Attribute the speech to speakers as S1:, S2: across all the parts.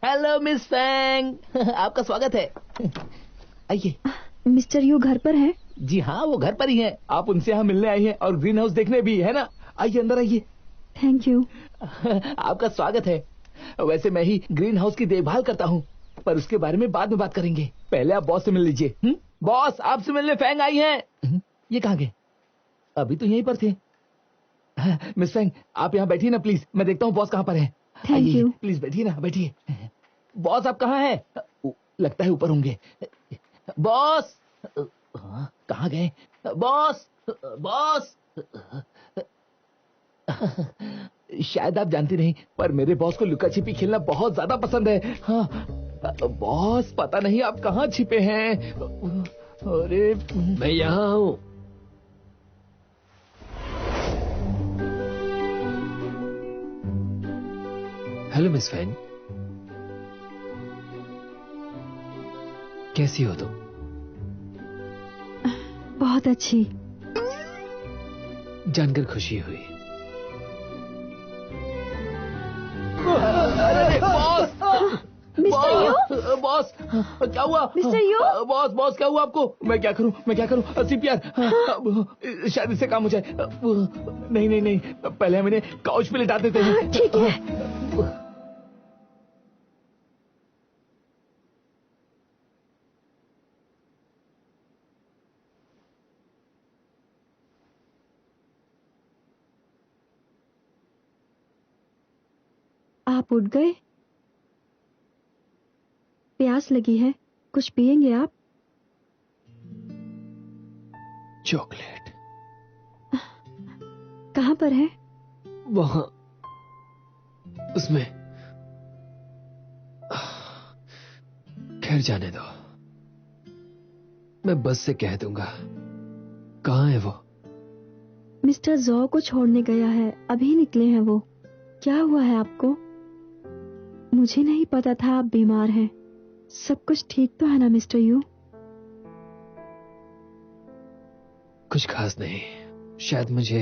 S1: Hello miss Fang. आपका स्वागत है। आइए।
S2: मिस्टर यू घर पर है?
S1: जी हाँ, वो घर पर ही है। आप उनसे यहाँ मिलने आई हैं और ग्रीन हाउस देखने भी, है ना? आइए अंदर आइए।
S2: Thank you.
S1: आपका स्वागत है। वैसे मैं ही ग्रीन हाउस की देखभाल करता हूँ, पर उसके बारे में बाद में बात करेंगे। पहले आप बॉस से मिल लीजिए। बॉस, आपसे मिलने फैंग आई है। ये कहाँ गए? अभी तो यहीं पर थे। मिस फैंग, आप यहाँ बैठिए ना प्लीज, मैं देखता हूँ बॉस कहाँ पर है।
S2: Thank you.
S1: प्लीज बैठिए ना, बैठिए। बॉस आप कहाँ हैं? लगता है ऊपर होंगे। बॉस, कहाँ गए? Boss, boss. शायद आप जानती नहीं, पर मेरे बॉस को लुका छिपी खेलना बहुत ज्यादा पसंद है। हाँ बॉस, पता नहीं आप कहाँ छिपे हैं। अरे
S3: मैं यहाँ हूँ। हेलो मिस फैंग, कैसी हो तुम?
S2: बहुत अच्छी।
S3: जानकर खुशी हुई।
S1: अरे बॉस,
S2: मिस्टर यू,
S1: बॉस क्या हुआ?
S2: मिस्टर यू,
S1: बॉस क्या हुआ आपको? मैं क्या करूं? सीपीआर। शायद इससे काम हो जाए। नहीं, पहले हम इन्हें काउच पे लिटा देते हैं।
S2: ठीक है। आप उठ गए? प्यास लगी है, कुछ पिएंगे आप?
S3: चॉकलेट।
S2: कहाँ पर है?
S3: वहां, उसमें। खैर जाने दो, मैं बस से कह दूंगा। कहाँ है वो?
S2: मिस्टर जॉ को छोड़ने गया है, अभी निकले हैं वो। क्या हुआ है आपको? मुझे नहीं पता था आप बीमार हैं। सब कुछ ठीक तो है ना मिस्टर यू?
S3: कुछ खास नहीं, शायद मुझे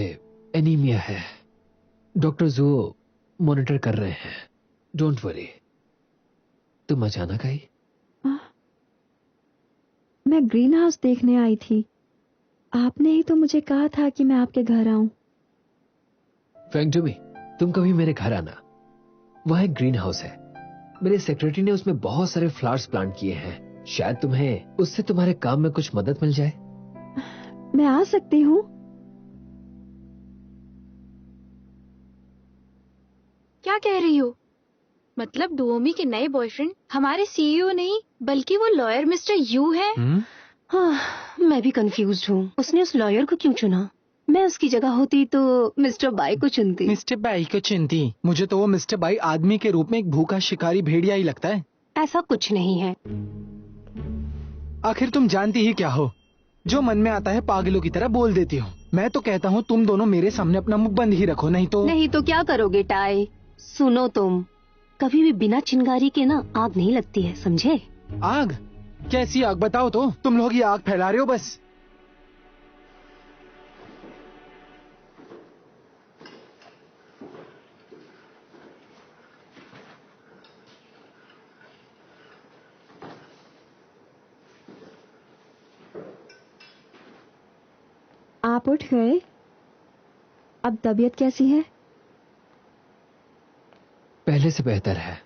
S3: एनीमिया है। डॉक्टर जो मॉनिटर कर रहे हैं। Don't worry. तुम अचानक आई?
S2: मैं ग्रीन हाउस देखने आई थी। आपने ही तो मुझे कहा था कि मैं आपके घर आऊं।
S3: फैंग टू मी, तुम कभी मेरे घर आना। वहां एक ग्रीन हाउस है, मेरे सेक्रेटरी ने उसमें बहुत सारे फ्लावर्स प्लांट किए हैं। शायद तुम्हें उससे तुम्हारे काम में कुछ मदद मिल जाए।
S2: मैं आ सकती हूँ?
S4: क्या कह रही हो? मतलब डोमी के नए बॉयफ्रेंड हमारे सीईओ नहीं, बल्कि वो लॉयर मिस्टर यू है।
S5: हाँ, मैं भी कंफ्यूज्ड हूँ। उसने उस लॉयर को क्यों चुना? मैं उसकी जगह होती तो मिस्टर बाई को चुनती।
S6: मिस्टर बाई को चुनती? मुझे तो वो मिस्टर बाई आदमी के रूप में एक भूखा शिकारी भेड़िया ही लगता है।
S5: ऐसा कुछ नहीं है।
S6: आखिर तुम जानती ही क्या हो? जो मन में आता है पागलों की तरह बोल देती हो। मैं तो कहता हूँ तुम दोनों मेरे सामने अपना मुंह बंद ही रखो, नहीं तो
S5: क्या करोगे टाई? सुनो, तुम कभी भी बिना चिंगारी के ना आग नहीं लगती है, समझे?
S6: आग? कैसी आग बताओ तो? तुम लोग ये आग फैला रहे हो बस।
S2: आप उठ गए? अब तबीयत कैसी है?
S3: पहले से बेहतर है।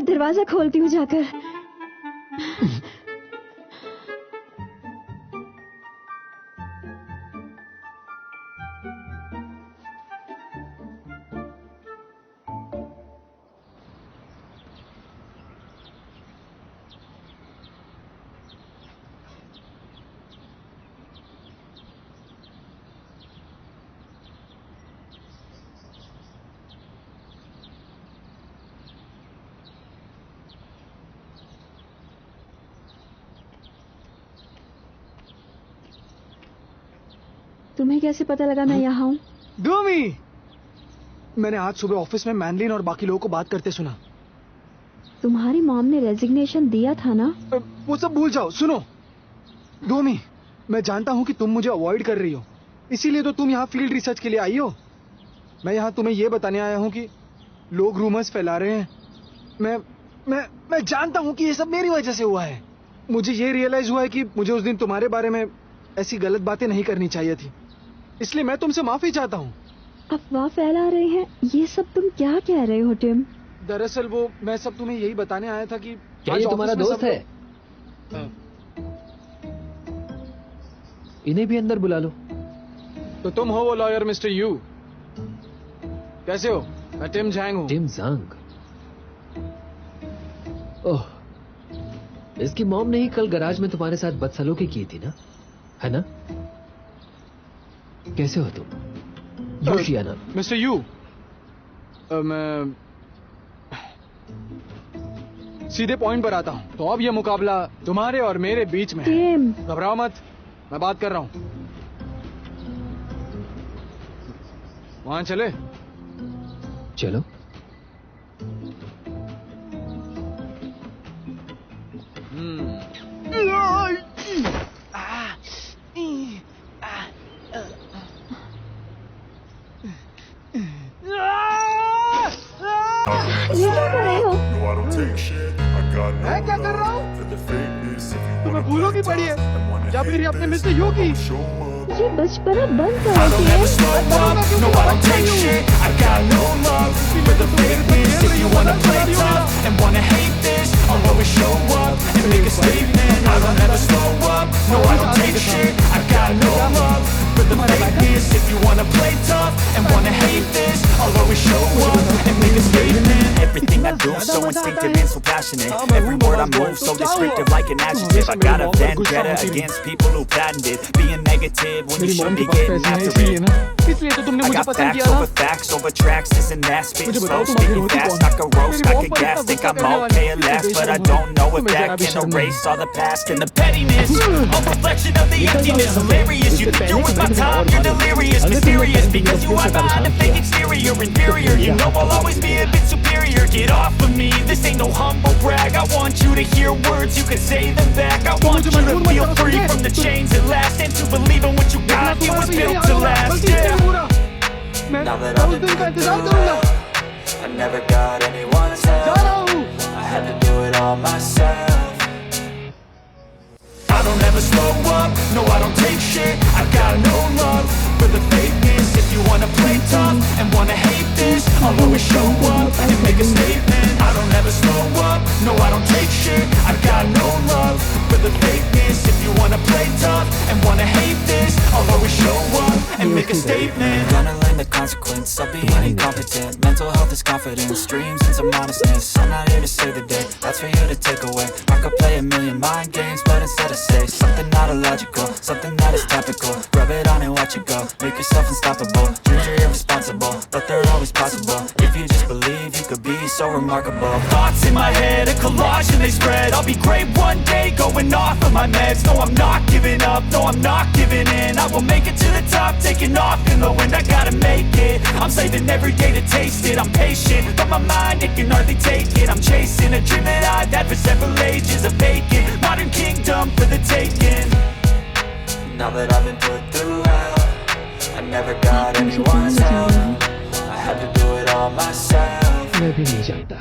S2: दरवाजा खोलती हूँ जाकर। तुम्हें कैसे पता लगा मैं यहाँ हूँ?
S6: डूमी, मैंने आज सुबह ऑफिस में मैनलिन और बाकी लोगों को बात करते सुना।
S2: तुम्हारी मॉम ने रेजिग्नेशन दिया था ना?
S6: वो सब भूल जाओ। सुनो डूमी, मैं जानता हूँ कि तुम मुझे अवॉइड कर रही हो, इसीलिए तो तुम यहाँ फील्ड रिसर्च के लिए आई हो। मैं यहाँ तुम्हें ये बताने आया हूँ कि लोग रूमर्स फैला रहे हैं। मैं जानता हूँ कि ये सब मेरी वजह से हुआ है। मुझे ये रियलाइज हुआ है कि मुझे उस दिन तुम्हारे बारे में ऐसी गलत बातें नहीं करनी चाहिए थी, इसलिए मैं तुमसे माफी चाहता हूँ।
S2: अफवाह फैला रहे हैं, ये सब तुम क्या कह रहे हो टिम?
S6: दरअसल वो मैं सब तुम्हें यही बताने आया था कि
S3: क्या
S6: आज
S3: ये
S6: ऑफिस
S3: तुम्हारा
S6: में
S3: दोस्त
S6: सब
S3: है? इन्हें भी अंदर बुला लो।
S6: तो तुम हो वो लॉयर मिस्टर यू? कैसे हो? मैं टिम जैंग हूँ।
S3: टिम जंग? ओह, इसकी मॉम ने ही कल गराज में तुम्हारे साथ बदसलूकी की थी ना, है ना? कैसे हो तुम? योशियाना।
S6: मिस्टर यू, मैं सीधे पॉइंट पर आता हूँ। तो अब ये मुकाबला तुम्हारे और मेरे बीच में है।
S2: टिम,
S6: घबराओ मत, मैं बात कर रहा हूँ। वहां चले?
S3: चलो।
S2: ये क्या कर रहे हो?
S6: मैं क्या कर रहा हूँ? तुम्हें भूलों की पड़ी है या फिर ये अपने मिस्टर यू की?
S2: ये बचपना बंद करो Tim.
S7: Everything I do so instinctive and so passionate. Every word I move so descriptive like an adjective. I got a vendetta against people who patented being negative when you should be getting after it.
S6: इसलिए तो तुमने
S7: I
S6: मुझे
S7: got
S6: पसंद
S7: facts
S6: किया
S7: over
S6: था।
S7: facts over tracks, this and that. Spit
S6: मुझे
S7: slow,
S6: बताओ तुम्हारी
S7: speaking
S6: होती
S7: fast,
S6: कौन?
S7: I can roast,
S6: मेरी
S7: I
S6: मॉम
S7: can
S6: पर
S7: gas.
S6: इतना
S7: Think I'm
S6: गुस्सा करने
S7: okay at
S6: वाली।
S7: last, but I
S6: बेशर्म।
S7: don't know if
S6: तुम्हें जरा
S7: that
S6: भी
S7: can
S6: शर्म नहीं।
S7: erase all the past and the pettiness. A reflection of the emptiness, hilarious. You think you're worth my time, you're delirious, mysterious, because you are behind a fake exterior, inferior. You know I'll always be a bit superior. Get off of me, this ain't no humble brag. I want you to hear words, you can say them back. I want you to feel free from the chains that last, and to believe in what you got. It was built to last, yeah.
S6: मैं
S7: Now that I've
S6: उस
S7: been
S6: दिन का
S7: through
S6: इंतजार करूंगा।
S7: hell, I never got anyone's
S6: जा
S7: help.
S6: रहा हूँ।
S7: I had to do it all myself. I don't ever slow up, no I don't take shit. I got no love for the fakeness. If you wanna play tough and wanna hate this, I'll always show up and make a statement. I don't ever slow up, no I don't take shit. I got no love for the fakeness. If you wanna play tough and wanna hate this, I'll always show up and make a statement. Gonna learn the consequence of being incompetent. Mental health is confidence, dreams and some honestness. I'm not here to save the day, that's for you to take away. I could play a million mind games, but instead I say something not illogical, something that is topical. Rub it on and watch it go, make yourself unstoppable. Dreams are irresponsible, but they're always possible. If you just believe, you could be so remarkable. Thoughts in my head, a collage and they spread. I'll be great one day, going off of my meds. No, I'm not giving up, no, I'm not giving in. I will make it to the top, taking off in the wind. I gotta make it, I'm saving every day to taste it. I'm patient, but my mind, it can hardly take it. I'm chasing a dream that I've had for several ages. A vacant, modern kingdom for the taking. Now that I've been put through hell, I never got anyone's help. I had to do it all myself.
S3: मैं भी नहीं जानता।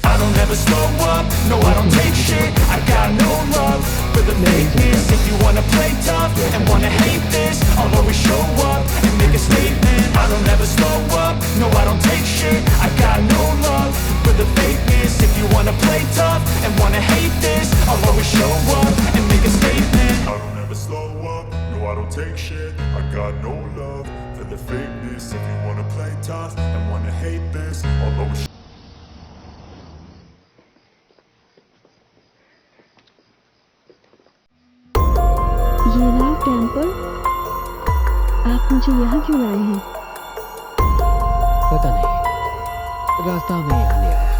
S7: I don't ever slow up, no I don't take shit. I got no love for the fakeness. If you wanna play tough and wanna hate this, I'll always show up and make a statement. I don't ever slow up, no I don't take shit. I got no love for the fakeness. If you take shit. I got no love for the fakeness. If you wanna play tough and wanna hate this, I'll always
S2: ये रहा temple. आप मुझे यहाँ क्यों लाए हैं?
S3: पता नहीं, रास्ता हमें यहाँ ले आया।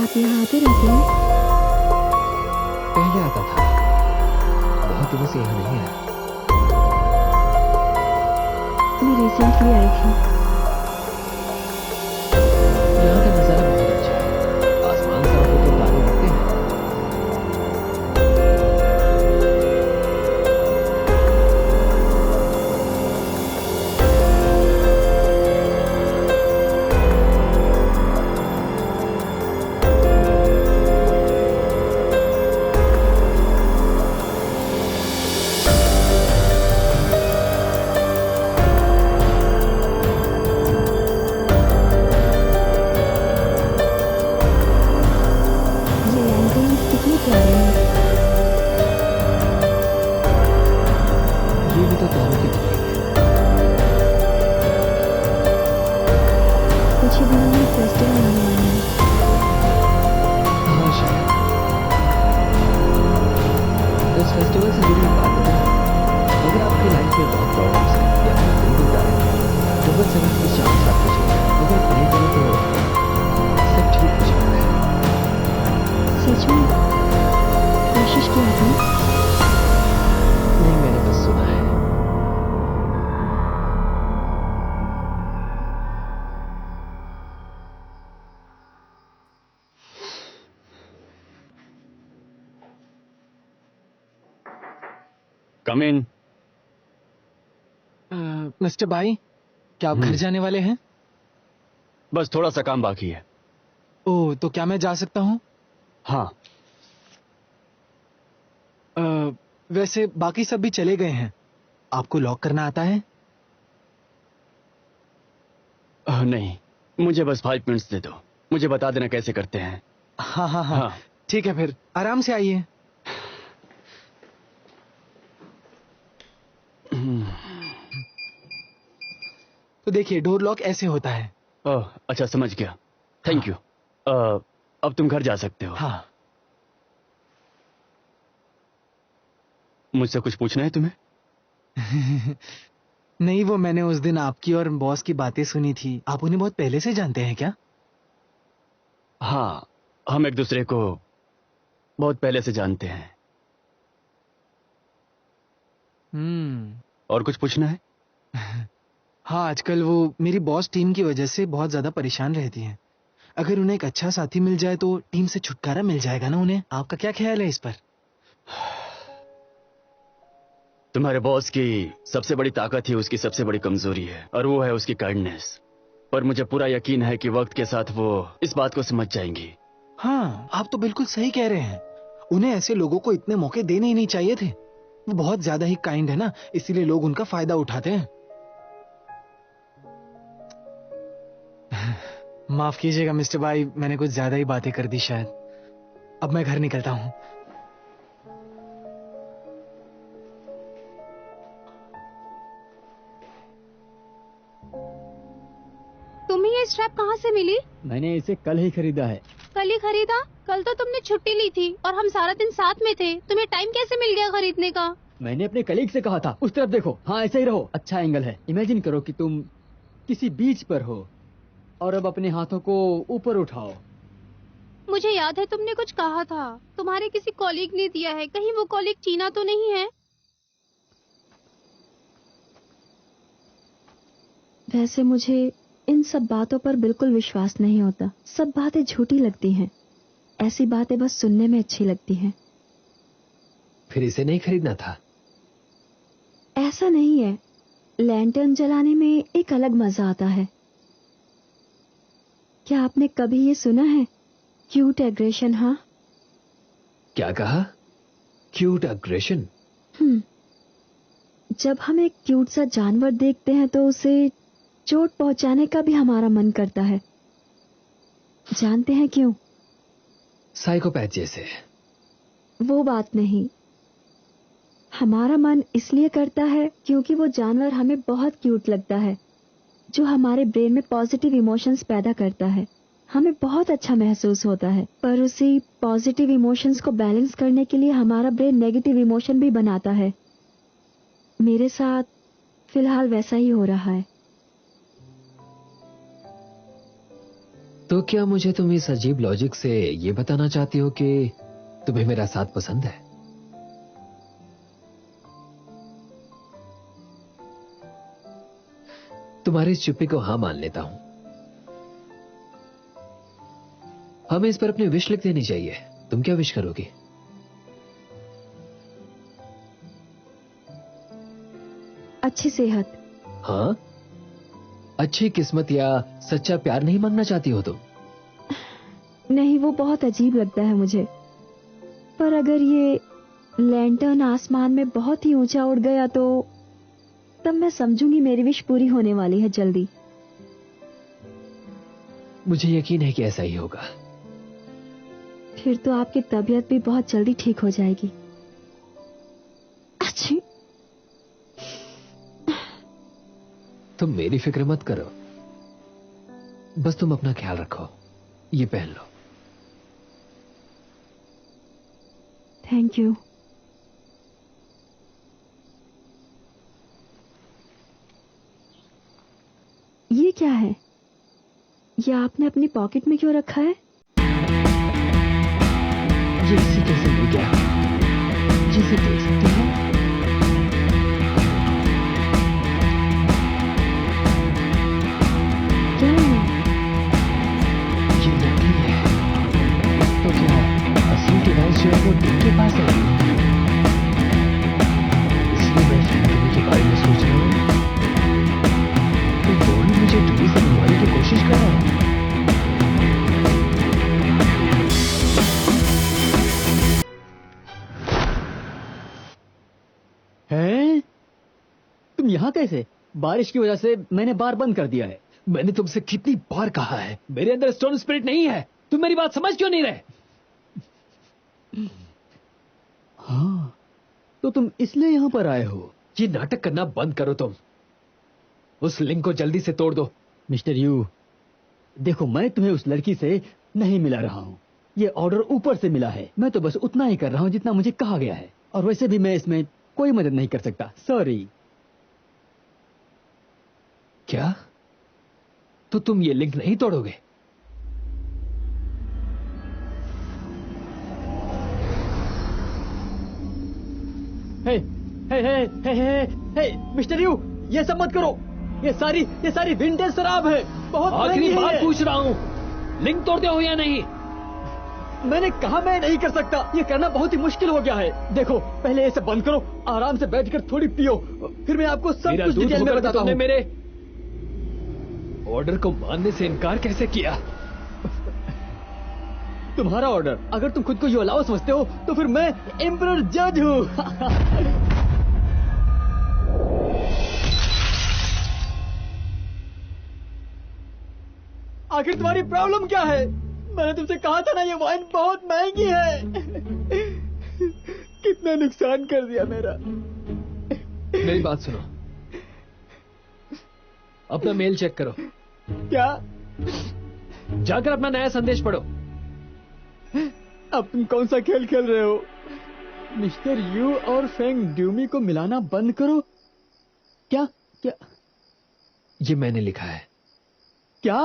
S2: आप यहाँ आते रहते हैं?
S3: पहले आता था, बहुत दिनों से यहाँ नहीं आया।
S2: मैं रिसेंटली आई थी।
S3: यहाँ का नजारा बहुत अच्छा है, आसमान साफ हो तो तारे दिखते हैं।
S2: ये लैंटर्न्स कितने प्यारे हैं।
S3: ये भी तो तारों की दुनिया है।
S2: कुछ ही दिनों में फेस्टिवल आने वाला है।
S3: हाँ शायद। इस फेस्टिवल से जुड़ी एक बात बताओ। अगर आपकी लाइफ में बहुत प्रॉब्लम्स हैं या फिर दिल दुखता है, तो बस अगर की शाम 7 बजे अगर प्रे करें तो सब ठीक हो जाता है।
S2: सच में कोशिश की आपने?
S3: नहीं, मैंने बस सुना है।
S8: कम इन।
S6: मिस्टर बाई, क्या आप घर जाने वाले हैं?
S8: बस थोड़ा सा काम बाकी है।
S6: ओह, तो क्या मैं जा सकता हूँ?
S8: हाँ।
S6: वैसे बाकी सब भी चले गए हैं। आपको लॉक करना आता है?
S8: नहीं, मुझे बस 5 मिनट्स दे दो, मुझे बता देना कैसे करते हैं।
S6: हाँ हाँ हाँ,
S8: हाँ।
S6: ठीक है, फिर आराम से आइए। तो देखिए, डोर लॉक ऐसे होता है।
S8: ओह, अच्छा, समझ गया। Thank you. अब तुम घर जा सकते हो।
S6: हाँ।
S8: मुझसे कुछ पूछना है तुम्हें?
S6: नहीं, वो मैंने उस दिन आपकी और बॉस की बातें सुनी थी। आप उन्हें बहुत पहले से जानते हैं क्या?
S8: हाँ, हम एक दूसरे को बहुत पहले से जानते हैं। और कुछ पूछना है?
S6: हाँ, आजकल वो मेरी बॉस टीम की वजह से बहुत ज्यादा परेशान रहती हैं। अगर उन्हें एक अच्छा साथी मिल जाए तो टीम से छुटकारा मिल जाएगा ना उन्हें। आपका क्या ख्याल है इस पर?
S8: तुम्हारे बॉस की सबसे बड़ी ताकत ही उसकी सबसे बड़ी कमजोरी है, और वो है उसकी काइंडनेस। पर मुझे पूरा यकीन है कि वक्त के साथ वो इस बात को समझ जाएंगी।
S6: हाँ, आप तो बिल्कुल सही कह रहे हैं। उन्हें ऐसे लोगों को इतने मौके देने ही नहीं चाहिए थे। वो बहुत ज्यादा ही काइंड है ना, इसीलिए लोग उनका फायदा उठाते हैं। माफ कीजिएगा मिस्टर भाई, मैंने कुछ ज्यादा ही बातें कर दी शायद। अब मैं घर निकलता हूँ।
S5: तुम्हें ये स्ट्रैप कहाँ से मिली?
S1: मैंने इसे कल ही खरीदा है।
S5: कल ही खरीदा? कल तो तुमने छुट्टी ली थी और हम सारा दिन साथ में थे। तुम्हें टाइम कैसे मिल गया खरीदने का?
S1: मैंने अपने कलीग से कहा था, उस तरफ देखो। हाँ, ऐसे ही रहो, अच्छा एंगल है। इमेजिन करो कि तुम किसी बीच पर हो और अब अपने हाथों को ऊपर उठाओ।
S5: मुझे याद है तुमने कुछ कहा था, तुम्हारे किसी कॉलीग ने दिया है। कहीं वो कॉलीग चीना तो नहीं है?
S2: वैसे मुझे इन सब बातों पर बिल्कुल विश्वास नहीं होता। सब बातें झूठी लगती हैं। ऐसी बातें बस सुनने में अच्छी लगती हैं।
S3: फिर इसे नहीं खरीदना था?
S2: ऐसा नहीं है, लैंटर्न जलाने में एक अलग मजा आता है। क्या आपने कभी ये सुना है, क्यूट एग्रेशन? हाँ।
S3: क्या कहा? Cute aggression?
S2: जब हम एक क्यूट सा जानवर देखते हैं तो उसे चोट पहुंचाने का भी हमारा मन करता है। जानते हैं क्यों?
S3: साइकोपैथ जैसे।
S2: वो बात नहीं, हमारा मन इसलिए करता है क्योंकि वो जानवर हमें बहुत क्यूट लगता है, जो हमारे ब्रेन में पॉजिटिव इमोशंस पैदा करता है। हमें बहुत अच्छा महसूस होता है, पर उसी पॉजिटिव इमोशंस को बैलेंस करने के लिए हमारा ब्रेन नेगेटिव इमोशन भी बनाता है। मेरे साथ फिलहाल वैसा ही हो रहा है।
S3: तो क्या मुझे तुम इस अजीब लॉजिक से ये बताना चाहती हो कि तुम्हें मेरा साथ पसंद है? तुम्हारी इस चुप्पी को हाँ मान लेता हूं। हमें इस पर अपनी विश लिख देनी चाहिए। तुम क्या विश करोगी?
S2: अच्छी सेहत।
S3: हाँ, अच्छी किस्मत या सच्चा प्यार नहीं मांगना चाहती हो तुम?
S2: नहीं, वो बहुत अजीब लगता है मुझे। पर अगर ये लैंटर्न आसमान में बहुत ही ऊंचा उड़ गया तो तब मैं समझूंगी मेरी विश पूरी होने वाली है जल्दी।
S3: मुझे यकीन है कि ऐसा ही होगा।
S2: फिर तो आपकी तबीयत भी बहुत जल्दी ठीक हो जाएगी। अच्छी।
S3: तुम मेरी फिक्र मत करो, बस तुम अपना ख्याल रखो। ये पहन लो।
S2: Thank you. ये क्या है? ये आपने अपनी पॉकेट में क्यों रखा है?
S1: ये इसी कैसे मिल गया, जिसे देख सकते हो।
S2: क्या है?
S3: ये नकली है। तो क्या असली डिवाइस जो है वो टिम के पास है? इसलिए मैं फैमिली के बारे में सोच रहा हूँ। तो वो भी मुझे टीवी से मिलवाने की कोशिश कर रहा है।
S1: हैं? तुम यहाँ कैसे? बारिश की वजह से मैंने बार बंद कर दिया है।
S3: मैंने तुमसे कितनी बार कहा है, मेरे अंदर स्टोन स्पिरिट नहीं है। तुम मेरी बात समझ क्यों नहीं रहे?
S1: हाँ, तो तुम इसलिए यहाँ पर आए हो?
S3: ये नाटक करना बंद करो तुम। उस लिंक को जल्दी से तोड़ दो।
S1: मिस्टर यू, देखो मैं तुम्हें उस लड़की से नहीं मिला रहा हूँ। ये ऑर्डर ऊपर से मिला है। मैं तो बस उतना ही कर रहा हूँ जितना मुझे कहा गया है, और वैसे भी मैं इसमें कोई मदद नहीं कर सकता। सॉरी।
S3: क्या? तो तुम ये लिंक नहीं तोड़ोगे?
S1: हे, मिस्टर यू, ये सब मत करो। ये सारी विंटेज शराब है, बहुत
S3: आखिरी
S1: महंगी
S3: बार
S1: है।
S3: पूछ रहा हूं, लिंक तोड़ते हो या नहीं?
S1: मैंने कहा मैं नहीं कर सकता। ये करना बहुत ही मुश्किल हो गया है। देखो, पहले ये सब बंद करो, आराम से बैठकर थोड़ी पियो, फिर मैं आपको सब
S3: मेरा
S1: कुछ
S3: दूध
S1: डिटेल में
S3: होकर
S1: बताता
S3: तुमने
S1: हूँ।
S3: मेरे ऑर्डर को मानने से इनकार कैसे किया?
S1: तुम्हारा ऑर्डर? अगर तुम खुद को यू अलाउ समझते हो तो फिर मैं एम्परर जज हूँ। आखिर तुम्हारी प्रॉब्लम क्या है? मैंने तुमसे कहा था ना, ये वाइन बहुत महंगी है। कितना नुकसान कर दिया मेरा।
S3: मेरी बात सुनो, अपना मेल चेक करो।
S1: क्या?
S3: जाकर अपना नया संदेश पढ़ो।
S1: अब तुम कौन सा खेल खेल रहे हो? मिस्टर यू और फेंग ड्यूमी को मिलाना बंद करो। क्या क्या
S3: ये मैंने लिखा है।
S1: क्या?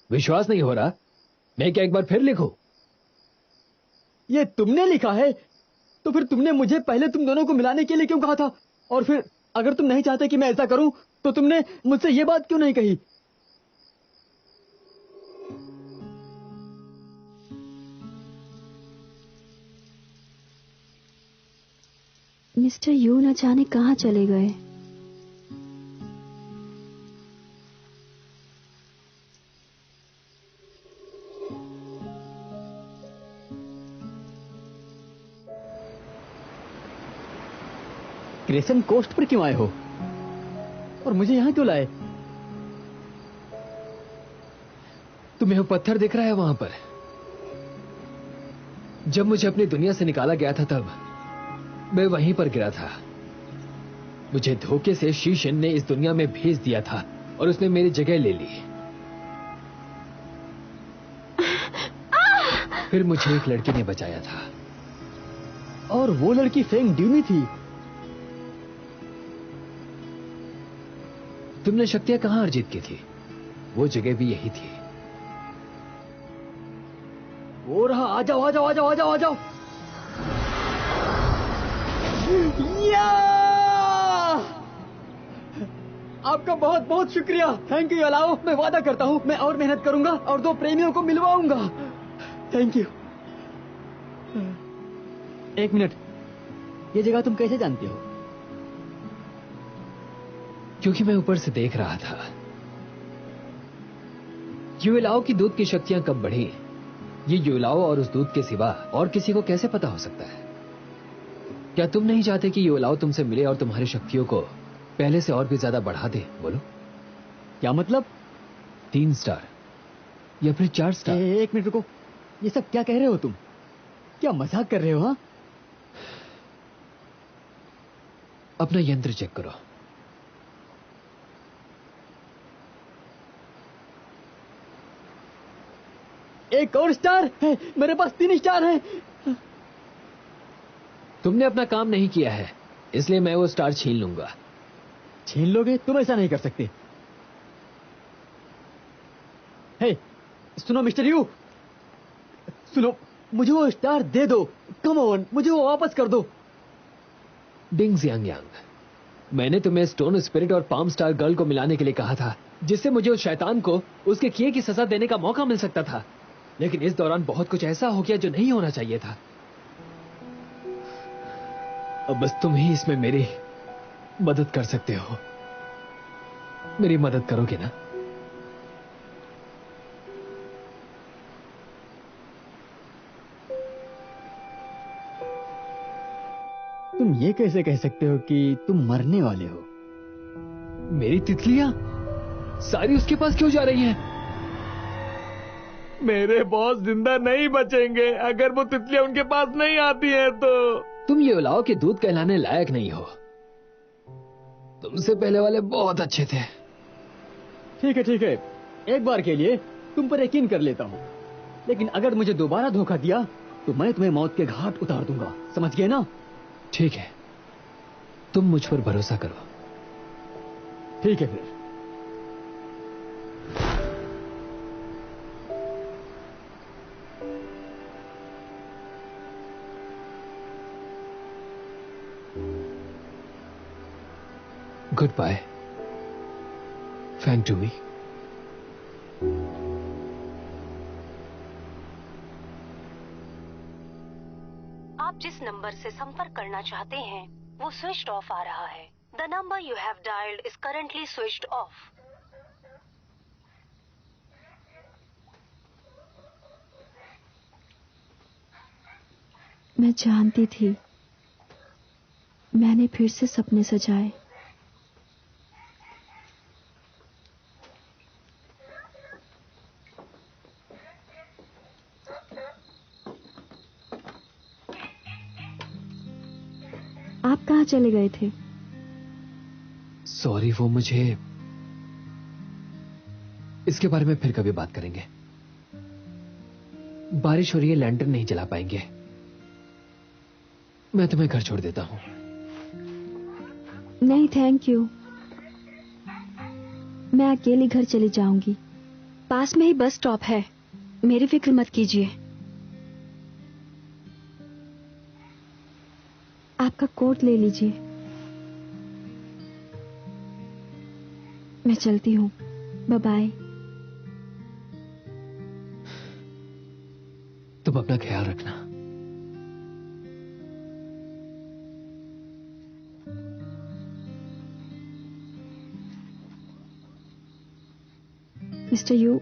S3: विश्वास नहीं हो रहा? मैं क्या एक बार फिर लिखूं?
S1: ये तुमने लिखा है? तो फिर तुमने मुझे पहले तुम दोनों को मिलाने के लिए क्यों कहा था? और फिर अगर तुम नहीं चाहते कि मैं ऐसा करूं तो तुमने मुझसे ये बात क्यों नहीं कही?
S2: मिस्टर यू न जाने कहाँ चले गए।
S1: क्रेसेंट कोस्ट पर क्यों आए हो? और मुझे यहां क्यों लाए?
S3: तुम्हें वो पत्थर दिख रहा है वहां पर? जब मुझे अपनी दुनिया से निकाला गया था तब मैं वहीं पर गिरा था। मुझे धोखे से शीशन ने इस दुनिया में भेज दिया था और उसने मेरी जगह ले ली। फिर मुझे एक लड़की ने बचाया था।
S1: और वो लड़की फेंग ड्यूमी थी।
S3: तुमने शक्तियां कहां अर्जित की थी? वो जगह भी यही थी।
S1: वो रहा, आ जाओ आ जाओ आ जाओ आ जाओ आ जाओ। या! आपका बहुत बहुत शुक्रिया। Thank you allow. मैं वादा करता हूँ मैं और मेहनत करूंगा और 2 प्रेमियों को मिलवाऊंगा। Thank you. 1 मिनट, ये जगह तुम कैसे जानते हो?
S3: क्योंकि मैं ऊपर से देख रहा था। युलाओ की दूध की शक्तियां कब बढ़ी, ये युलाओ और उस दूध के सिवा और किसी को कैसे पता हो सकता है? क्या तुम नहीं चाहते कि युलाओ तुमसे मिले और तुम्हारी शक्तियों को पहले से और भी ज्यादा बढ़ा दे? बोलो।
S1: क्या मतलब?
S3: 3 स्टार या फिर 4 स्टार।
S1: 1 मिनट रुको, ये सब क्या कह रहे हो तुम? क्या मजाक कर रहे हो? हाँ,
S3: अपना यंत्र चेक करो।
S1: एक और स्टार है। मेरे पास 3 स्टार हैं।
S3: तुमने अपना काम नहीं किया है, इसलिए मैं वो स्टार छीन लूंगा।
S1: छीन लोगे? तुम ऐसा नहीं कर सकते। हे, सुनो मिस्टर यू, सुनो, मुझे वो स्टार दे दो। कम ऑन, मुझे वो वापस कर दो।
S3: डिंग यांग यांग, मैंने तुम्हें स्टोन स्पिरिट और पाम स्टार गर्ल को मिलाने के लिए कहा था, जिससे मुझे उस शैतान को उसके किए की सजा देने का मौका मिल सकता था। लेकिन इस दौरान बहुत कुछ ऐसा हो गया जो नहीं होना चाहिए था। अब बस तुम ही इसमें मेरी मदद कर सकते हो। मेरी मदद करोगे ना?
S1: तुम ये कैसे कह सकते हो कि तुम मरने वाले हो?
S3: मेरी तितलियां सारी उसके पास क्यों जा रही हैं?
S1: मेरे बॉस जिंदा नहीं बचेंगे अगर वो तितलियां उनके पास नहीं आती हैं तो।
S3: तुम ये उलाओ के दूध कहलाने लायक नहीं हो। तुमसे पहले वाले बहुत अच्छे थे।
S1: ठीक है, एक बार के लिए तुम पर यकीन कर लेता हूँ, लेकिन अगर मुझे दोबारा धोखा दिया तो मैं तुम्हें मौत के घाट उतार दूंगा। समझ गए ना?
S3: ठीक है, तुम मुझ पर भरोसा करो।
S1: ठीक है फिर।
S3: गुड बाय फैंग टूमी।
S5: आप जिस नंबर से संपर्क करना चाहते हैं वो स्विच्ड ऑफ आ रहा है। The number you have dialled is currently switched off.
S2: मैं जानती थी मैंने फिर से सपने सजाए। आप कहाँ चले गए थे?
S3: सॉरी, वो मुझे इसके बारे में फिर कभी बात करेंगे। बारिश हो रही है, लैंटर्न नहीं जला पाएंगे। मैं तुम्हें घर छोड़ देता हूं।
S2: नहीं थैंक यू, मैं अकेली घर चली जाऊंगी। पास में ही बस स्टॉप है, मेरी फिक्र मत कीजिए। आपका कोट ले लीजिए। मैं चलती हूँ। Bye bye.
S3: तुम अपना ख्याल रखना।
S2: मिस्टर यू,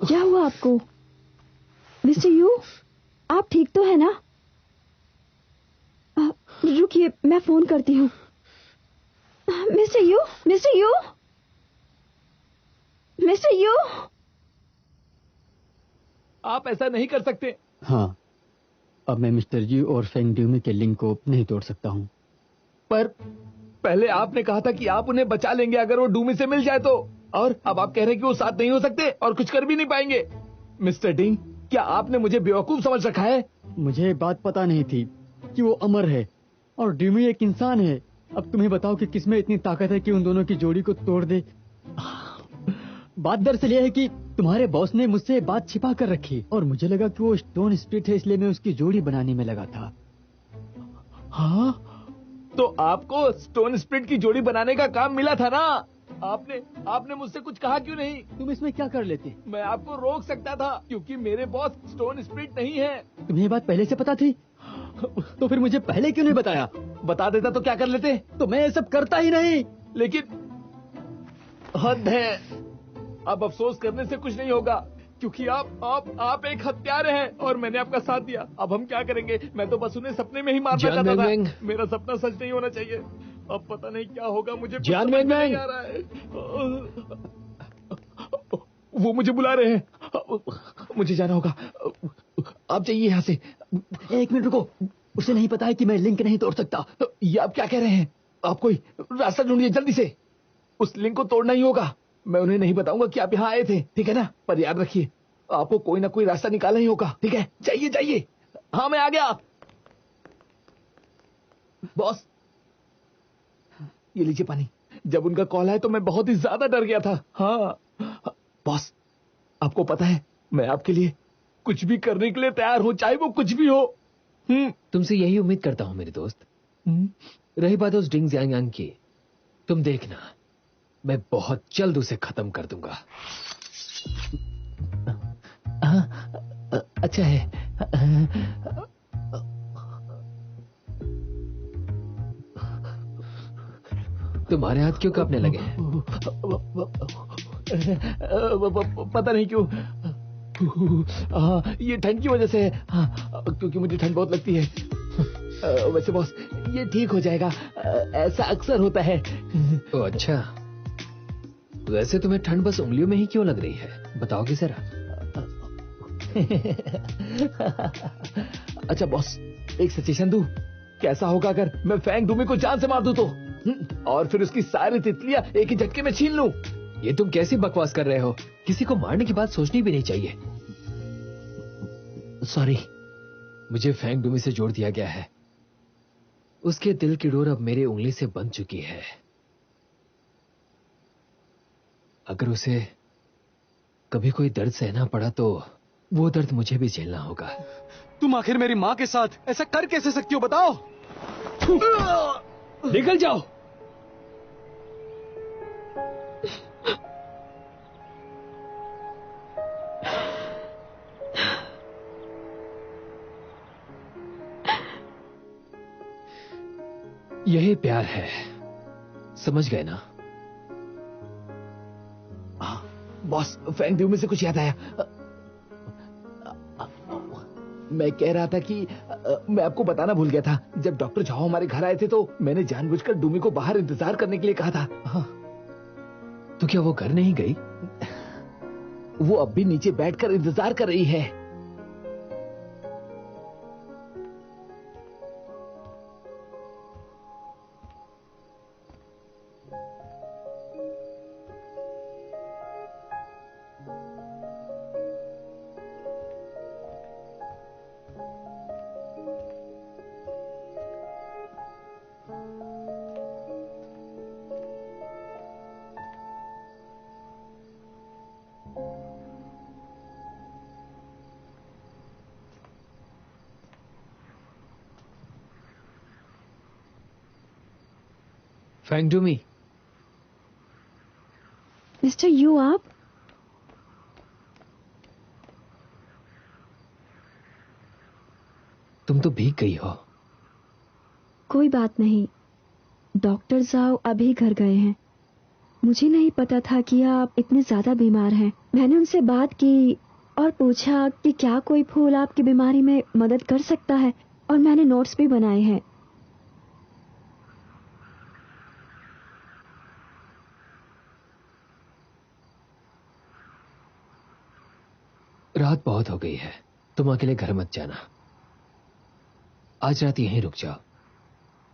S2: क्या हुआ आपको? मिस्टर यू, आप ठीक तो है ना? रुकिए, मैं फोन करती हूँ। Mister you, mister you, mister you.
S1: आप ऐसा नहीं कर सकते।
S6: हाँ,
S9: अब मैं मिस्टर जी और फेंग ड्यूमी के लिंक को नहीं तोड़ सकता हूँ।
S1: पर पहले आपने कहा था कि आप उन्हें बचा लेंगे अगर वो डूमी से मिल जाए तो, और अब आप कह रहे हैं कि वो साथ नहीं हो सकते और कुछ कर भी नहीं पाएंगे। मिस्टर डिंग, क्या आपने मुझे बेवकूफ समझ रखा है?
S9: मुझे बात पता नहीं थी कि वो अमर है और ड्यूमी एक इंसान है। अब तुम्हें बताओ कि किसमें इतनी ताकत है कि उन दोनों की जोड़ी को तोड़ दे। बात दरअसल यह है कि तुम्हारे बॉस ने मुझसे बात छिपा कर रखी और मुझे लगा कि वो स्टोन स्प्लिट है, इसलिए मैं उसकी जोड़ी बनाने में लगा था।
S1: हाँ, तो आपको स्टोन स्प्लिट की जोड़ी बनाने का काम मिला था ना? आपने मुझसे कुछ कहा क्यों नहीं?
S9: तुम इसमें क्या कर लेते?
S1: मैं आपको रोक सकता था क्योंकि मेरे बॉस स्टोन स्प्लिट नहीं है।
S9: तुम्हें ये बात पहले से पता थी? तो फिर मुझे पहले क्यों नहीं बताया?
S1: बता देता तो क्या कर लेते?
S9: तो मैं ये सब करता ही नहीं।
S1: लेकिन हद है, अब अफसोस करने से कुछ नहीं होगा क्योंकि आप एक हत्यारे हैं और मैंने आपका साथ दिया। अब हम क्या करेंगे? मैं तो बस उन्हें सपने में ही मारना चाहता था। मेरा सपना सच नहीं होना चाहिए। अब पता नहीं क्या होगा, मुझे कुछ समझ में नहीं आ रहा है। वो मुझे बुला रहे हैं, मुझे जाना होगा। आप जाइए यहाँ से।
S9: एक मिनट रुको, उसे नहीं पता है कि मैं लिंक नहीं तोड़ सकता।
S1: ये आप क्या कह रहे हैं? आप कोई रास्ता ढूंढिए जल्दी से। उस लिंक को तोड़ना ही होगा। मैं उन्हें नहीं बताऊंगा कि आप यहाँ आए थे, ठीक है ना? पर याद रखिए, आपको कोई ना कोई रास्ता निकालना ही होगा, ठीक है? जाइए जाइए। हाँ, मैं आ गया। बॉस, ये लीजिए पानी। जब उनका कॉल आया तो मैं बहुत ही ज्यादा डर गया था। हाँ बॉस, आपको पता है मैं आपके लिए कुछ भी करने के लिए तैयार हूं, चाहे वो कुछ भी हो।
S3: तुमसे यही उम्मीद करता हूं मेरे दोस्त। रही बात उस डिंग ज़ियांग यांग की, तुम देखना, मैं बहुत जल्द उसे खत्म कर दूंगा।
S1: अच्छा है।
S3: तुम्हारे हाथ क्यों कांपने लगे हैं?
S1: पता नहीं क्यों। ये ठंड की वजह से है। हाँ, क्योंकि मुझे ठंड बहुत लगती है। वैसे बॉस, ये ठीक हो जाएगा, ऐसा अक्सर होता है।
S3: ओह अच्छा, वैसे तुम्हें ठंड बस उंगलियों में ही क्यों लग रही है, बताओगे जरा?
S1: अच्छा बॉस, एक सजेशन दूं? कैसा होगा अगर मैं फैंग डूमी को जान से मार दूं तो? और फिर उसकी सारी तितलियां एक ही झटके में छीन लूं?
S3: ये तुम कैसी बकवास कर रहे हो? किसी को मारने की बात सोचनी भी नहीं चाहिए।
S1: सॉरी।
S3: मुझे फैंग डूमी से जोड़ दिया गया है। उसके दिल की डोर अब मेरी उंगली से बंध चुकी है। अगर उसे कभी कोई दर्द सहना पड़ा तो वो दर्द मुझे भी झेलना होगा।
S6: तुम आखिर मेरी माँ के साथ ऐसा कर कैसे सकती हो, बताओ?
S3: निकल जाओ। यही प्यार है, समझ गए ना?
S1: बॉस, फैंग डूमी से कुछ याद आया। मैं कह रहा था कि मैं आपको बताना भूल गया था। जब डॉक्टर झाओ हमारे घर आए थे तो मैंने जानबूझकर डूमी को बाहर इंतजार करने के लिए कहा था। हाँ।
S3: तो क्या वो घर नहीं गई?
S1: वो अब भी नीचे बैठकर इंतजार कर रही है।
S3: फैंग डूमी।
S2: मिस्टर यू, आप?
S3: तुम तो भीग गई हो।
S2: कोई बात नहीं, डॉक्टर जाओ अभी घर गए हैं। मुझे नहीं पता था कि आप इतने ज्यादा बीमार हैं। मैंने उनसे बात की और पूछा कि क्या कोई फूल आपकी बीमारी में मदद कर सकता है, और मैंने नोट्स भी बनाए हैं।
S3: रात बहुत हो गई है, तुम अकेले घर मत जाना। आज रात यहीं रुक जाओ।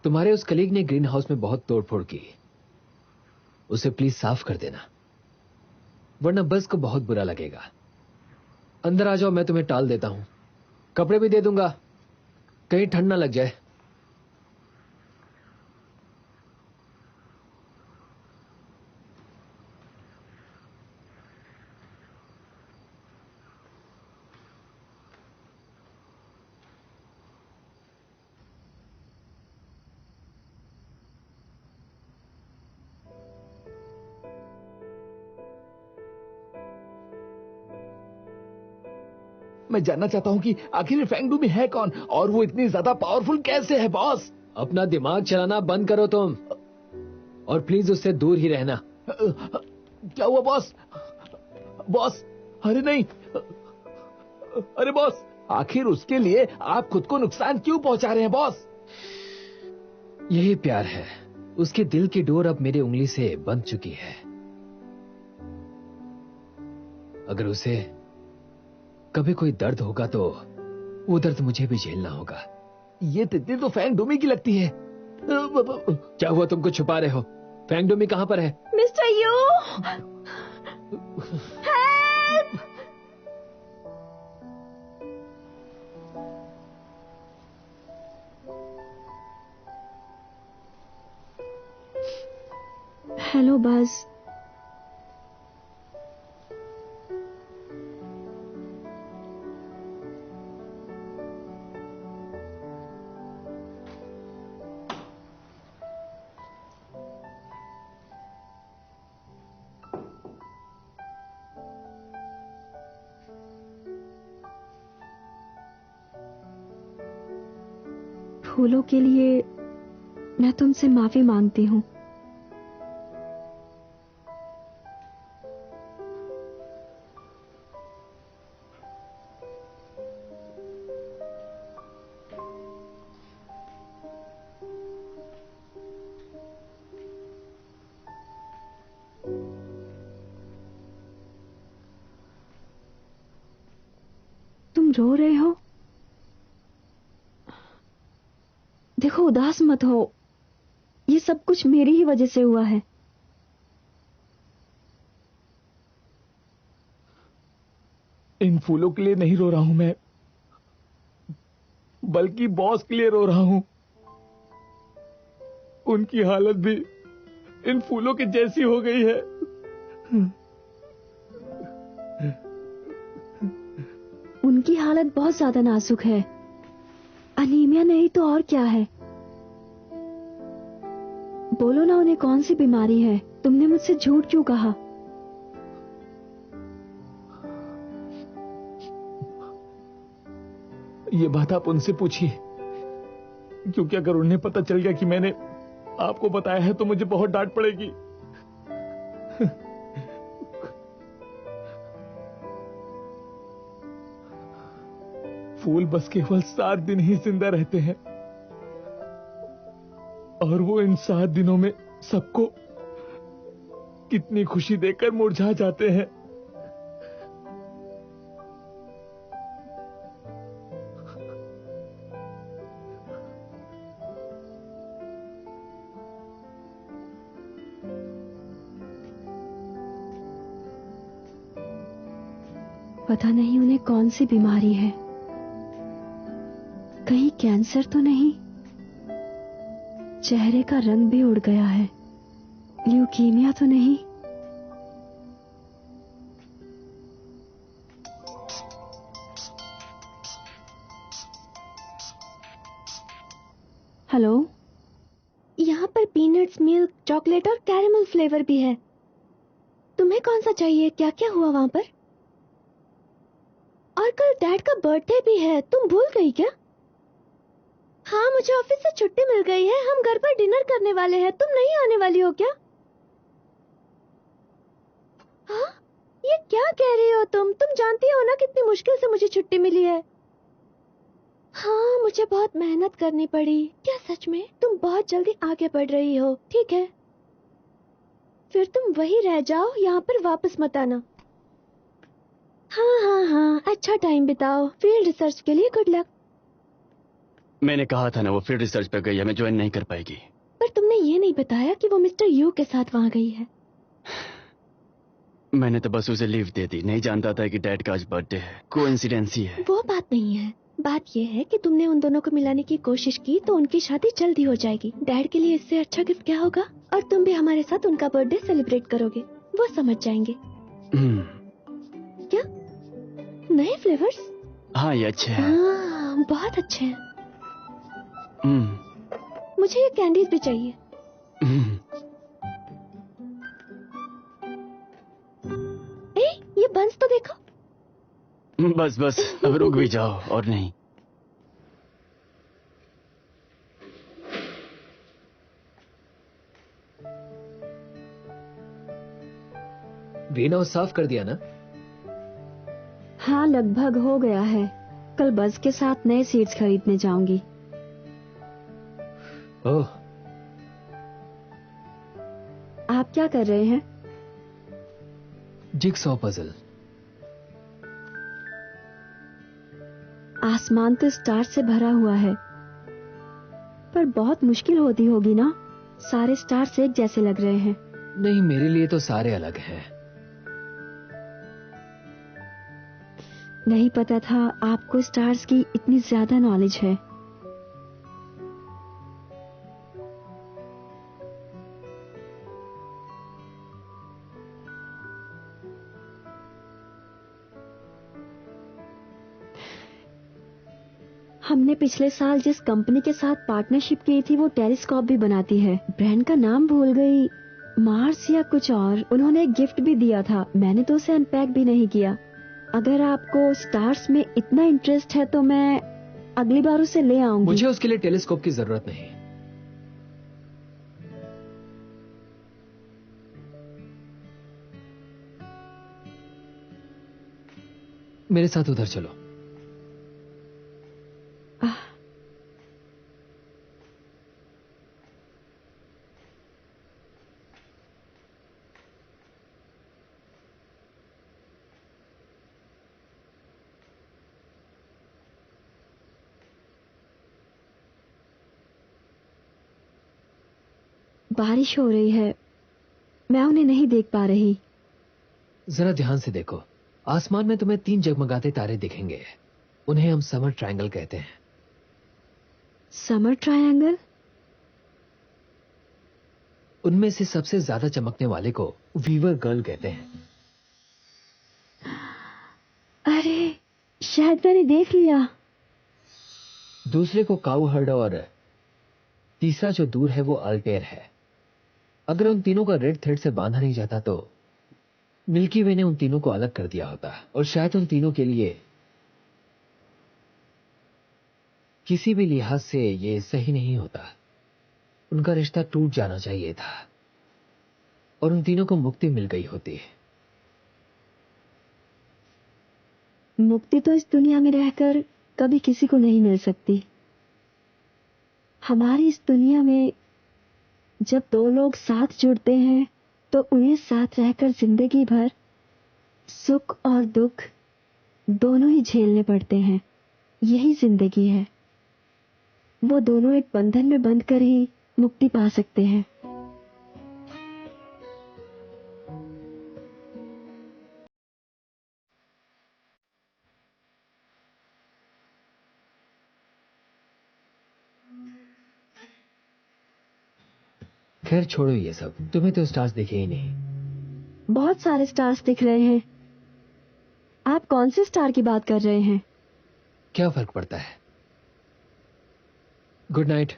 S3: तुम्हारे उस कलीग ने ग्रीन हाउस में बहुत तोड़फोड़ की, उसे प्लीज साफ कर देना, वरना बस को बहुत बुरा लगेगा। अंदर आ जाओ, मैं तुम्हें टाल देता हूं, कपड़े भी दे दूंगा, कहीं ठंड ना लग जाए।
S1: मैं जानना चाहता हूँ कि आखिर फेंग डूमी है कौन और वो इतनी ज्यादा पावरफुल कैसे है बॉस।
S3: अपना दिमाग चलाना बंद करो तुम, और प्लीज उससे दूर ही रहना।
S1: क्या हुआ बॉस? बॉस, अरे नहीं, अरे बॉस, आखिर उसके लिए आप खुद को नुकसान क्यों पहुंचा रहे हैं बॉस?
S3: यही प्यार है, उसके दिल की डोर अब मेरी उंगली से बंध चुकी है। अगर उसे कभी कोई दर्द होगा तो वो दर्द मुझे भी झेलना होगा।
S1: ये तितली तो फेंग डूमी की लगती है।
S3: क्या हुआ, तुमको छुपा रहे हो? फेंग डूमी कहां पर है?
S2: Mister you, help! हेलो बस, फूलों के लिए मैं तुमसे माफी मांगती हूँ। तुम रो रहे हो? देखो, उदास मत हो, ये सब कुछ मेरी ही वजह से हुआ है।
S1: इन फूलों के लिए नहीं रो रहा हूं मैं, बल्कि बॉस के लिए रो रहा हूं। उनकी हालत भी इन फूलों के जैसी हो गई है।
S2: उनकी हालत बहुत ज्यादा नाजुक है, अनीमिया नहीं तो और क्या है। बोलो ना, उन्हें कौन सी बीमारी है? तुमने मुझसे झूठ क्यों कहा?
S1: ये बात आप उनसे पूछिए, क्योंकि अगर उन्हें पता चल गया कि मैंने आपको बताया है तो मुझे बहुत डांट पड़ेगी। फूल बस केवल 7 दिन ही जिंदा रहते हैं और वो इन 7 दिनों में सबको कितनी खुशी देकर मुरझा जाते हैं।
S2: पता नहीं उन्हें कौन सी बीमारी है, कहीं कैंसर तो नहीं? चेहरे का रंग भी उड़ गया है, ल्यूकीमिया तो नहीं? हेलो, यहाँ पर पीनट्स, मिल्क, चॉकलेट और कैरेमल फ्लेवर भी है। तुम्हें कौन सा चाहिए? क्या क्या हुआ वहां पर? और कल डैड का बर्थडे भी है, तुम भूल गई क्या? हाँ, मुझे ऑफिस से छुट्टी मिल गई है, हम घर पर डिनर करने वाले हैं। तुम नहीं आने वाली हो क्या? हाँ, ये क्या कह रही हो तुम जानती हो ना कितनी मुश्किल से मुझे छुट्टी मिली है। हाँ, मुझे बहुत मेहनत करनी पड़ी। क्या सच में? तुम बहुत जल्दी आगे बढ़ रही हो। ठीक है, फिर तुम वहीं रह जाओ, यहाँ पर वापस मत आना। हाँ हाँ हाँ, अच्छा टाइम बिताओ। फील्ड रिसर्च के लिए गुड लक।
S8: मैंने कहा था ना, वो फील्ड रिसर्च पे गई है, हमें ज्वाइन नहीं कर पाएगी।
S2: पर तुमने ये नहीं बताया कि वो मिस्टर यू के साथ वहाँ गई है।
S8: मैंने तो बस उसे लीव दे दी, नहीं जानता था कि डैड का आज बर्थडे है। कोइंसिडेंस ही है।
S2: वो बात नहीं है, बात ये है कि तुमने उन दोनों को मिलाने की कोशिश की तो उनकी शादी जल्दी हो जाएगी। डैड के लिए इससे अच्छा गिफ्ट क्या होगा? और तुम भी हमारे साथ उनका बर्थडे सेलिब्रेट करोगे, वो समझ जाएंगे। क्या नए फ्लेवर्स?
S8: हाँ, ये अच्छे हैं।
S2: हाँ, बहुत अच्छे हैं। मुझे ये कैंडीज भी चाहिए। ये बंस तो देखो।
S8: बस बस, अब रुक भी जाओ और नहीं।
S3: ग्रीन हाउस साफ कर दिया ना?
S2: हाँ, लगभग हो गया है। कल बस के साथ नए सीड्स खरीदने जाऊंगी।
S3: ओह,
S2: आप क्या कर रहे हैं?
S3: Jigsaw puzzle.
S2: आसमान तो स्टार से भरा हुआ है, पर बहुत मुश्किल होती होगी ना? सारे स्टार्स एक जैसे लग रहे हैं।
S3: नहीं, मेरे लिए तो सारे अलग हैं।
S2: नहीं पता था आपको स्टार्स की इतनी ज्यादा नॉलेज है। हमने पिछले साल जिस कंपनी के साथ पार्टनरशिप की थी वो टेलीस्कोप भी बनाती है। ब्रांड का नाम भूल गई, मार्स या कुछ और। उन्होंने एक गिफ्ट भी दिया था, मैंने तो उसे अनपैक भी नहीं किया। अगर आपको स्टार्स में इतना इंटरेस्ट है तो मैं अगली बार उसे ले आऊंगी।
S3: मुझे उसके लिए टेलीस्कोप की जरूरत नहीं। मेरे साथ उधर चलो।
S2: बारिश हो रही है, मैं उन्हें नहीं देख पा रही।
S3: जरा ध्यान से देखो, आसमान में तुम्हें 3 जगमगाते तारे दिखेंगे। उन्हें हम समर ट्रायंगल कहते हैं।
S2: Summer triangle?
S3: उनमें से सबसे ज्यादा चमकने वाले को वीवर गर्ल कहते हैं।
S2: अरे, शायद मैंने देख लिया।
S3: दूसरे को काउहर्ड और तीसरा जो दूर है वो अल्टेयर है। अगर उन तीनों का रेड थ्रेड से बांधा नहीं जाता तो मिल्की वे ने उन तीनों को अलग कर दिया होता, और शायद उन तीनों के लिए किसी भी लिहाज से ये सही नहीं होता। उनका रिश्ता टूट जाना चाहिए था और उन तीनों को मुक्ति मिल गई होती।
S2: मुक्ति तो इस दुनिया में रहकर कभी किसी को नहीं मिल सकती। हमारी इस दुनिया में जब 2 लोग साथ जुड़ते हैं तो उन्हें साथ रहकर जिंदगी भर सुख और दुख दोनों ही झेलने पड़ते हैं। यही जिंदगी है। वो दोनों एक बंधन में बंधकर ही मुक्ति पा सकते हैं।
S3: खैर छोड़ो ये सब, तुम्हें तो स्टार्स दिखे ही नहीं।
S2: बहुत सारे स्टार्स दिख रहे हैं। आप कौन से स्टार की बात कर रहे हैं?
S3: क्या फर्क पड़ता है। गुड नाइट,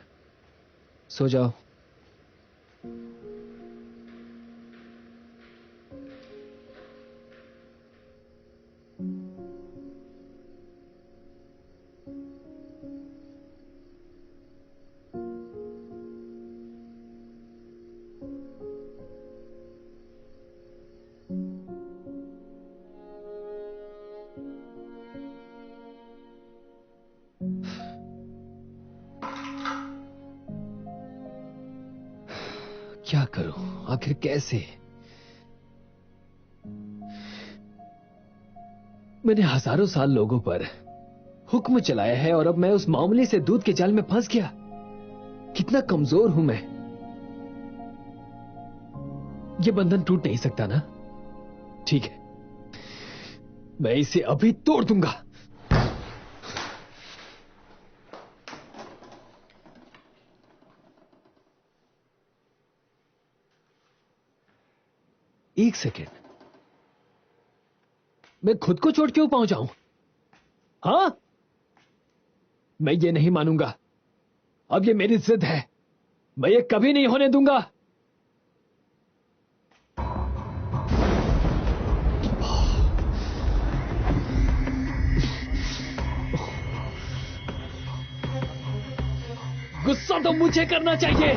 S3: सो जाओ। क्या करूं आखिर, कैसे? मैंने हजारों साल लोगों पर हुक्म चलाया है और अब मैं उस मामूली से दूध के जाल में फंस गया। कितना कमजोर हूं मैं। ये बंधन टूट नहीं सकता ना? ठीक है, मैं इसे अभी तोड़ दूंगा। एक सेकेंड, मैं खुद को चोट क्यों पहुंचाऊं? हाँ, मैं ये नहीं मानूंगा। अब ये मेरी जिद है, मैं ये कभी नहीं होने दूंगा। गुस्सा तो मुझे करना चाहिए।